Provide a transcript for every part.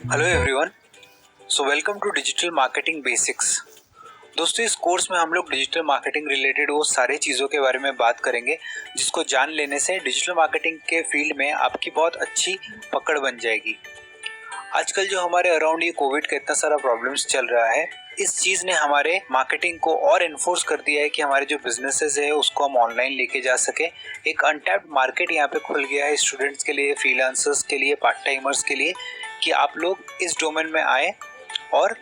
Hello everyone. Welcome to digital marketing basics. दोस्तों, इस course में हम लोग डिजिटल मार्केटिंग रिलेटेड वो सारे चीज़ों के बारे में बात करेंगे जिसको जान लेने से डिजिटल मार्केटिंग के फील्ड में आपकी बहुत अच्छी पकड़ बन जाएगी। आजकल जो हमारे अराउंड ये कोविड का इतना सारा प्रॉब्लम्स चल रहा है, इस चीज़ ने हमारे मार्केटिंग को और इन्फोर्स कर दिया है कि हमारे जो बिजनेसेस है उसको हम ऑनलाइन लेके जा सके। एक अनटैप्ड मार्केट यहाँ पे खुल गया है स्टूडेंट्स के लिए, फ्रीलांसर्स के लिए, पार्ट टाइमर्स के लिए, कि आप लोग इस डोमेन में आए और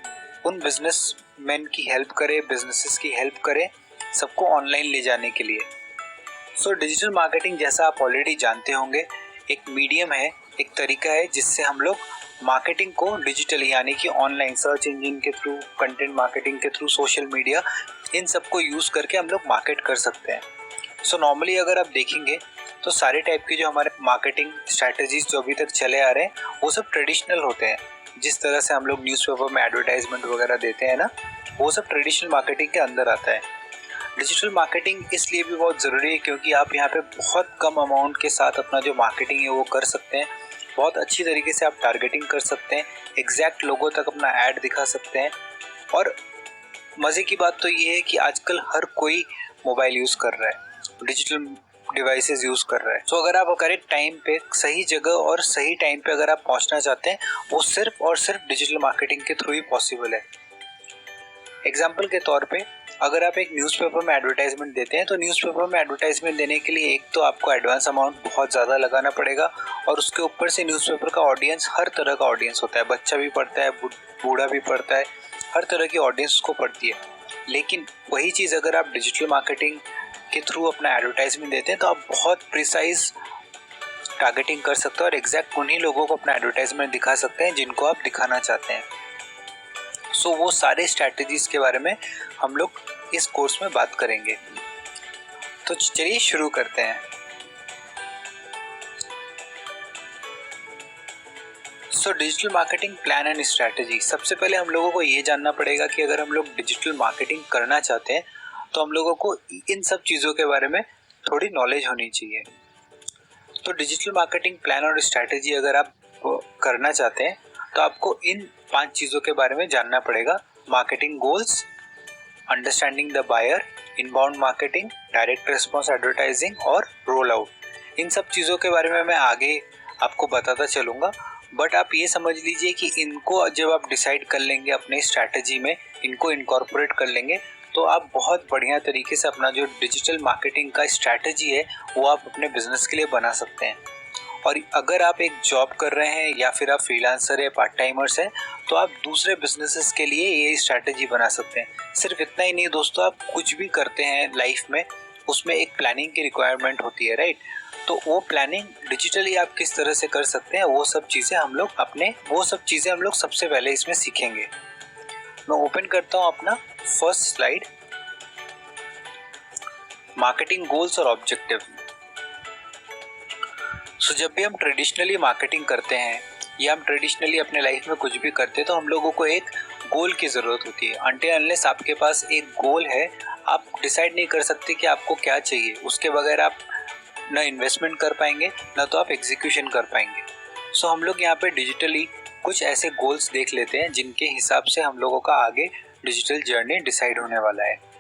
उन बिजनेसमैन की हेल्प करें, बिजनेसेस की हेल्प करें, सबको ऑनलाइन ले जाने के लिए। डिजिटल मार्केटिंग, जैसा आप ऑलरेडी जानते होंगे, एक मीडियम है, एक तरीका है जिससे हम लोग मार्केटिंग को डिजिटल यानी कि ऑनलाइन सर्च इंजन के थ्रू, कंटेंट मार्केटिंग के थ्रू, सोशल मीडिया, इन सबको यूज़ करके हम लोग मार्केट कर सकते हैं। नॉर्मली अगर आप देखेंगे तो सारे टाइप के जो हमारे मार्केटिंग स्ट्रैटेजीज जो अभी तक चले आ रहे हैं वो सब ट्रेडिशनल होते हैं। जिस तरह से हम लोग न्यूज़पेपर में एडवर्टाइजमेंट वगैरह देते हैं ना, वो सब ट्रेडिशनल मार्केटिंग के अंदर आता है। डिजिटल मार्केटिंग इसलिए भी बहुत ज़रूरी है क्योंकि आप यहाँ पे बहुत कम अमाउंट के साथ अपना जो मार्केटिंग है वो कर सकते हैं। बहुत अच्छी तरीके से आप टारगेटिंग कर सकते हैं, एग्जैक्ट लोगों तक अपना ऐड दिखा सकते हैं। और मज़े की बात तो ये है कि आजकल हर कोई मोबाइल यूज़ कर रहा है, डिजिटल डिवाइसेस यूज़ कर रहा है। अगर आप करेक्ट टाइम पे, सही जगह और सही टाइम पे अगर आप पहुंचना चाहते हैं, वो सिर्फ और सिर्फ डिजिटल मार्केटिंग के थ्रू ही पॉसिबल है। एग्जाम्पल के तौर पे, अगर आप एक न्यूज़पेपर में एडवर्टाइजमेंट देते हैं तो न्यूज़पेपर में एडवर्टाइजमेंट देने के लिए एक तो आपको एडवांस अमाउंट बहुत ज़्यादा लगाना पड़ेगा, और उसके ऊपर से न्यूज़पेपर का ऑडियंस हर तरह का ऑडियंस होता है, बच्चा भी पढ़ता है, बूढ़ा भी पढ़ता है, हर तरह की ऑडियंस उसको पढ़ती है। लेकिन वही चीज़ अगर आप डिजिटल मार्केटिंग के थ्रू अपना एडवर्टाइजमेंट देते हैं तो आप बहुत प्रिसाइज टारगेटिंग कर सकते हैं और एग्जैक्ट उन्हीं लोगों को अपना एडवर्टाइजमेंट दिखा सकते हैं जिनको आप दिखाना चाहते हैं। वो सारे स्ट्रैटेजीज के बारे में हम लोग इस कोर्स में बात करेंगे। तो चलिए शुरू करते हैं। Digital marketing plan and strategy. सबसे पहले हम लोगों को ये जानना पड़ेगा कि अगर हम लोग डिजिटल मार्केटिंग करना चाहते हैं तो हम लोगों को इन सब चीज़ों के बारे में थोड़ी नॉलेज होनी चाहिए। तो डिजिटल मार्केटिंग प्लान और स्ट्रैटेजी अगर आप करना चाहते हैं तो आपको इन 5 चीज़ों के बारे में जानना पड़ेगा। Marketing goals, understanding the buyer, inbound marketing, direct response advertising और रोल आउट। इन सब चीज़ों के बारे में मैं आगे आपको बताता चलूँगा, बट आप ये समझ लीजिए कि इनको जब आप डिसाइड कर लेंगे अपने स्ट्रैटेजी में, इनको इनकॉर्पोरेट कर लेंगे, तो आप बहुत बढ़िया तरीके से अपना जो डिजिटल मार्केटिंग का स्ट्रैटेजी है वो आप अपने बिजनेस के लिए बना सकते हैं। और अगर आप एक जॉब कर रहे हैं या फिर आप फ्रीलांसर है, पार्ट टाइमर्स हैं, तो आप दूसरे बिजनेसेस के लिए ये स्ट्रैटेजी बना सकते हैं। सिर्फ इतना ही नहीं दोस्तों, आप कुछ भी करते हैं लाइफ में उसमें एक प्लानिंग की रिक्वायरमेंट होती है, राइट? तो वो प्लानिंग डिजिटली आप किस तरह से कर सकते हैं, वो सब चीज़ें हम लोग सबसे पहले इसमें सीखेंगे। मैं ओपन करता हूँ अपना फर्स्ट स्लाइड, मार्केटिंग गोल्स और ऑब्जेक्टिव। जब भी हम ट्रेडिशनली मार्केटिंग करते हैं या हम ट्रेडिशनली अपने लाइफ में कुछ भी करते हैं तो हम लोगों को एक गोल की ज़रूरत होती है। अनटिल अनलेस आपके पास एक गोल है, आप डिसाइड नहीं कर सकते कि आपको क्या चाहिए। उसके बगैर आप ना इन्वेस्टमेंट कर पाएंगे, ना तो आप एग्जीक्यूशन कर पाएंगे। हम लोग यहाँ पे डिजिटली कुछ ऐसे गोल्स देख लेते हैं जिनके हिसाब से हम लोगों का आगे डिजिटल जर्नी डिसाइड होने वाला है।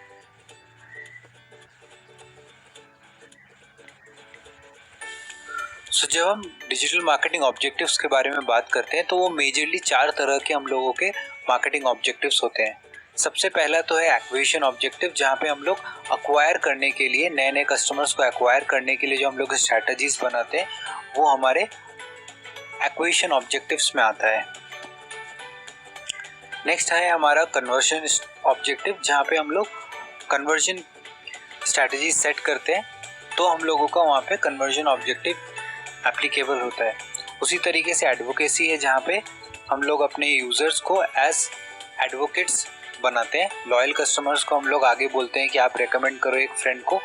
जब हम डिजिटल मार्केटिंग ऑब्जेक्टिव्स के बारे में बात करते हैं तो वो मेजरली 4 तरह के हम लोगों के मार्केटिंग ऑब्जेक्टिव्स होते हैं। सबसे पहला तो है एक्विजिशन ऑब्जेक्टिव, जहाँ पे हम लोग अक्वायर करने के लिए, नए नए कस्टमर्स को एक्वायर करने के लिए जो हम लोग स्ट्रैटेजीज बनाते हैं वो हमारे एक्विजिशन ऑब्जेक्टिव्स में आता है। नेक्स्ट है हमारा कन्वर्जन ऑब्जेक्टिव, जहाँ पे हम लोग कन्वर्जन स्ट्रैटेजी सेट करते हैं तो हम लोगों का वहाँ पे कन्वर्जन ऑब्जेक्टिव एप्लीकेबल होता है। उसी तरीके से एडवोकेसी है, जहाँ पे हम लोग अपने यूज़र्स को एज एडवोकेट्स बनाते हैं। लॉयल कस्टमर्स को हम लोग आगे बोलते हैं कि आप रेकमेंड करो एक फ्रेंड को।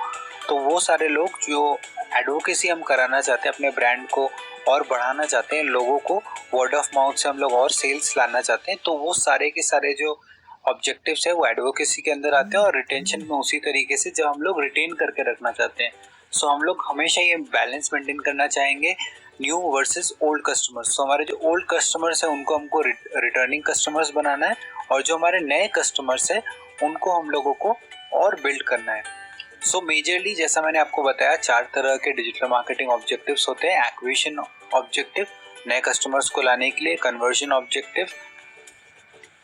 तो वो सारे लोग जो एडवोकेसी हम कराना चाहते हैं, अपने ब्रांड को और बढ़ाना चाहते हैं, लोगों को वर्ड ऑफ माउथ से हम लोग और सेल्स लाना चाहते हैं, तो वो सारे के सारे जो ऑब्जेक्टिव्स है वो एडवोकेसी के अंदर आते हैं। और रिटेंशन में उसी तरीके से जब हम लोग रिटेन करके रखना चाहते हैं सो हम लोग हमेशा ये बैलेंस मेंटेन करना चाहेंगे, न्यू वर्सेस ओल्ड कस्टमर्स। सो हमारे जो ओल्ड कस्टमर्स हैं उनको हमको रिटर्निंग कस्टमर्स बनाना है, और जो हमारे नए कस्टमर्स हैं उनको हम लोगों को और बिल्ड करना है। सो मेजरली जैसा मैंने आपको बताया, 4 तरह के डिजिटल मार्केटिंग ऑब्जेक्टिव्स होते हैं। एक्विजिशन ऑब्जेक्टिव, नए कस्टमर्स को लाने के लिए। कन्वर्जन ऑब्जेक्टिव,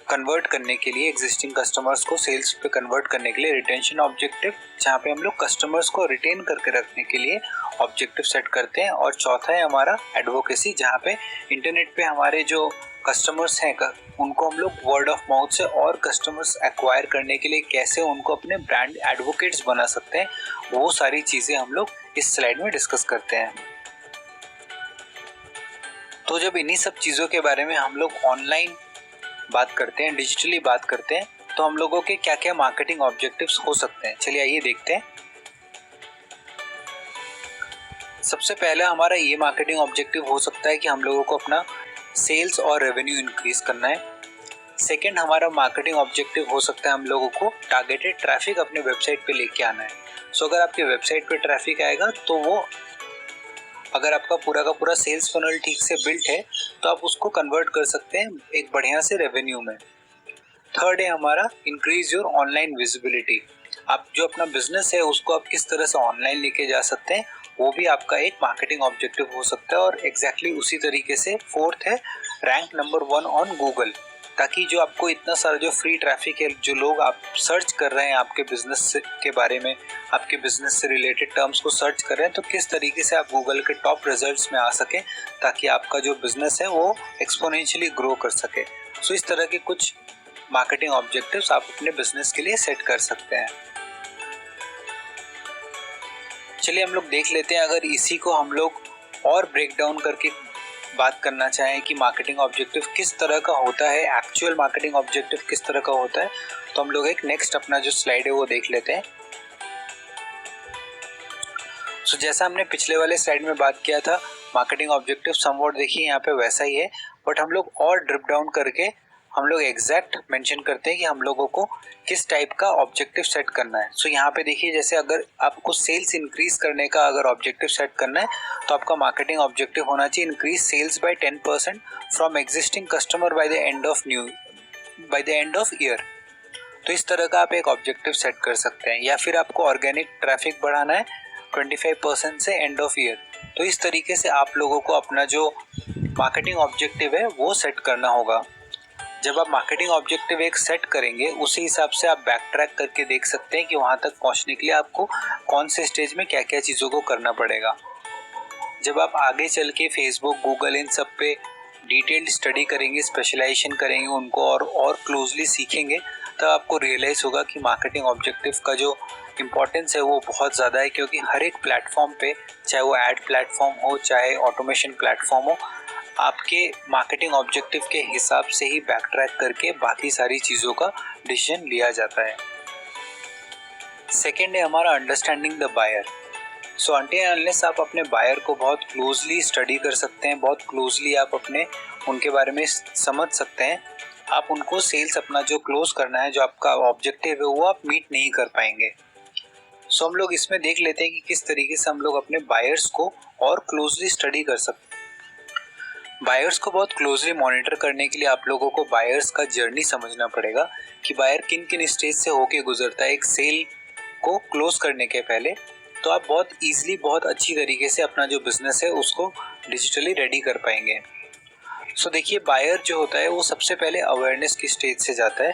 कन्वर्ट करने के लिए एग्जिस्टिंग कस्टमर्स को सेल्स पे कन्वर्ट करने के लिए। रिटेंशन ऑब्जेक्टिव, जहाँ पे हम लोग कस्टमर्स को रिटेन करके रखने के लिए ऑब्जेक्टिव सेट करते हैं। और चौथा है हमारा एडवोकेसी, जहाँ पे इंटरनेट पे हमारे जो कस्टमर्स हैं उनको हम लोग वर्ड ऑफ माउथ से और कस्टमर्स एक्वायर करने के लिए कैसे उनको अपने ब्रांड एडवोकेट्स बना सकते हैं, वो सारी चीज़ें हम लोग इस स्लाइड में डिस्कस करते हैं। तो जब इन्हीं सब चीज़ों के बारे में हम लोग ऑनलाइन बात करते हैं, डिजिटली बात करते हैं, तो हम लोगों के क्या क्या मार्केटिंग ऑब्जेक्टिव्स हो सकते हैं, चलिए आइए देखते हैं। सबसे पहला हमारा ये मार्केटिंग ऑब्जेक्टिव हो सकता है कि हम लोगों को अपना सेल्स और रेवेन्यू इंक्रीज करना है। सेकंड हमारा मार्केटिंग ऑब्जेक्टिव हो सकता है हम लोगों को टारगेटेड ट्रैफिक अपने वेबसाइट पे लेके आना है। सो अगर आपके वेबसाइट पे ट्रैफिक आएगा तो वो, अगर आपका पूरा का पूरा सेल्स फनल ठीक से बिल्ट है तो आप उसको कन्वर्ट कर सकते हैं एक बढ़िया से रेवेन्यू में। थर्ड है हमारा इंक्रीज योर ऑनलाइन विजिबिलिटी। आप जो अपना बिजनेस है उसको आप किस तरह से ऑनलाइन लेके जा सकते हैं, वो भी आपका एक मार्केटिंग ऑब्जेक्टिव हो सकता है। और एग्जैक्टली उसी तरीके से फोर्थ है रैंक नंबर 1 ऑन गूगल, ताकि जो आपको इतना सारा जो फ्री ट्रैफिक है, जो लोग आप सर्च कर रहे हैं आपके बिजनेस के बारे में, आपके बिजनेस से रिलेटेड टर्म्स को सर्च कर रहे हैं, तो किस तरीके से आप गूगल के टॉप रिजल्ट्स में आ सकें, ताकि आपका जो बिजनेस है वो एक्सपोनेंशियली ग्रो कर सके। सो इस तरह के कुछ मार्केटिंग ऑब्जेक्टिव्स आप अपने बिजनेस के लिए सेट कर सकते हैं। चलिए हम लोग देख लेते हैं, अगर इसी को हम लोग और ब्रेक डाउन करके बात करना चाहें कि मार्केटिंग ऑब्जेक्टिव किस तरह का होता है, एक्चुअल मार्केटिंग ऑब्जेक्टिव किस तरह का होता है, तो हम लोग एक नेक्स्ट अपना जो स्लाइड है वो देख लेते हैं। सो जैसा हमने पिछले वाले स्लाइड में बात किया था, मार्केटिंग ऑब्जेक्टिव समवॉट देखिए यहाँ पे वैसा ही है, बट हम लोग और ड्रिप डाउन करके हम लोग एग्जैक्ट मेंशन करते हैं कि हम लोगों को किस टाइप का ऑब्जेक्टिव सेट करना है। सो यहाँ पे देखिए, जैसे अगर आपको सेल्स इंक्रीज करने का अगर ऑब्जेक्टिव सेट करना है, तो आपका मार्केटिंग ऑब्जेक्टिव होना चाहिए increase sales by 10% from existing customer by the end of year. तो इस तरह का आप एक ऑब्जेक्टिव सेट कर सकते हैं। या फिर आपको ऑर्गेनिक ट्रैफिक बढ़ाना है 25% से एंड ऑफ ईयर, तो इस तरीके से आप लोगों को अपना जो मार्केटिंग ऑब्जेक्टिव है वो सेट करना होगा। जब आप मार्केटिंग ऑब्जेक्टिव एक सेट करेंगे, उसी हिसाब से आप बैक ट्रैक करके देख सकते हैं कि वहाँ तक पहुँचने के लिए आपको कौन से स्टेज में क्या क्या चीज़ों को करना पड़ेगा। जब आप आगे चल के फेसबुक, गूगल, इन सब पे डिटेल्ड स्टडी करेंगे, स्पेशलाइजेशन करेंगे उनको और क्लोजली सीखेंगे, तब आपको रियलाइज़ होगा कि मार्केटिंग ऑब्जेक्टिव का जो इम्पोर्टेंस है वो बहुत ज़्यादा है। क्योंकि हर एक प्लेटफॉर्म पे, चाहे वो एड प्लेटफॉर्म हो, चाहे ऑटोमेशन प्लेटफॉर्म हो, आपके मार्केटिंग ऑब्जेक्टिव के हिसाब से ही बैक ट्रैक करके बाकी सारी चीज़ों का डिसीजन लिया जाता है। सेकेंड है हमारा understanding the buyer. So until unless आप अपने बायर को बहुत क्लोजली स्टडी कर सकते हैं, बहुत क्लोजली आप उनके बारे में समझ सकते हैं, आप उनको सेल्स अपना जो क्लोज करना है, जो आपका ऑब्जेक्टिव है, वो आप मीट नहीं कर पाएंगे। सो हम लोग इसमें देख लेते हैं कि किस तरीके से हम लोग अपने बायर्स को और क्लोजली स्टडी कर सकते हैं। बायर्स को बहुत क्लोजली मॉनिटर करने के लिए आप लोगों को बायर्स का जर्नी समझना पड़ेगा कि बायर किन किन स्टेज से होके गुजरता है एक सेल को क्लोज करने के पहले। तो आप बहुत ईजिली, बहुत अच्छी तरीके से अपना जो बिजनेस है उसको डिजिटली रेडी कर पाएंगे। सो देखिए, बायर जो होता है वो सबसे पहले अवेयरनेस की स्टेज से जाता है,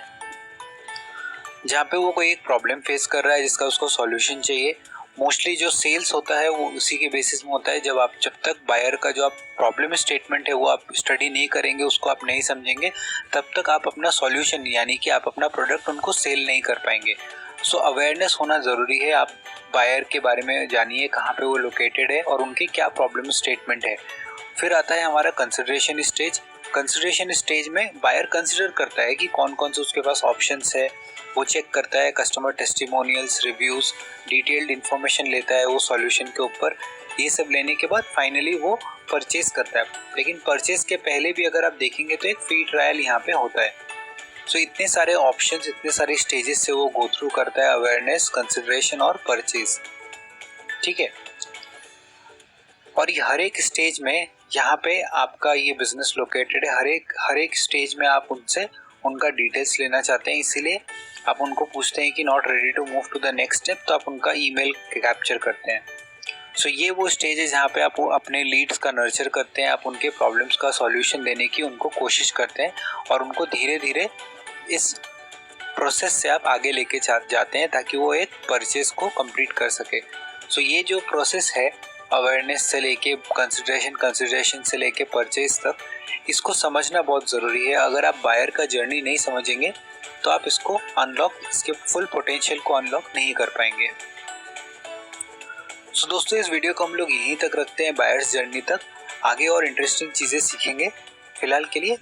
जहाँ पे वो कोई एक प्रॉब्लम फेस कर रहा है जिसका उसको सॉल्यूशन चाहिए। मोस्टली जो सेल्स होता है वो उसी के बेसिस में होता है। जब तक बायर का जो आप प्रॉब्लम स्टेटमेंट है वो आप स्टडी नहीं करेंगे, उसको आप नहीं समझेंगे, तब तक आप अपना सॉल्यूशन यानी कि आप अपना प्रोडक्ट उनको सेल नहीं कर पाएंगे। सो अवेयरनेस होना ज़रूरी है। आप बायर के बारे में जानिए, कहाँ पे वो लोकेटेड है और उनकी क्या प्रॉब्लम स्टेटमेंट है। फिर आता है हमारा कंसिडरेशन स्टेज। कंसिडरेशन स्टेज में बायर कंसिडर करता है कि कौन कौन से उसके पास ऑप्शंस है, वो चेक करता है customer testimonials, reviews, detailed information लेता है वो सॉल्यूशन के ऊपर। ये सब लेने के बाद फाइनली वो परचेज करता है। लेकिन परचेज के पहले भी अगर आप देखेंगे तो एक फ्री ट्रायल यहाँ पे होता है। सो इतने सारे ऑप्शंस, इतने सारे स्टेजेस से वो गो थ्रू करता है, अवेयरनेस, कंसिडरेशन और परचेज। ठीक है। और ये हर एक स्टेज में यहाँ पे आपका ये बिजनेस लोकेटेड है, हर एक स्टेज में आप उनसे उनका डिटेल्स लेना चाहते हैं, इसीलिए आप उनको पूछते हैं कि not ready to move to the next step, तो आप उनका ईमेल कैप्चर करते हैं। सो ये वो स्टेज है जहाँ पे आप अपने लीड्स का नर्चर करते हैं, आप उनके प्रॉब्लम्स का सॉल्यूशन देने की उनको कोशिश करते हैं और उनको धीरे धीरे इस प्रोसेस से आप आगे लेके जाते हैं ताकि वो एक परचेज को कंप्लीट कर सके। सो ये जो प्रोसेस है अवेयरनेस से लेके कंसिडरेशन से लेके परचेज तक, इसको समझना बहुत ज़रूरी है। अगर आप बायर का जर्नी नहीं समझेंगे तो आप इसको इसके फुल पोटेंशियल को अनलॉक नहीं कर पाएंगे। सो दोस्तों इस वीडियो को हम लोग यहीं तक रखते हैं, बायर्स जर्नी तक। आगे और इंटरेस्टिंग चीज़ें सीखेंगे। फिलहाल के लिए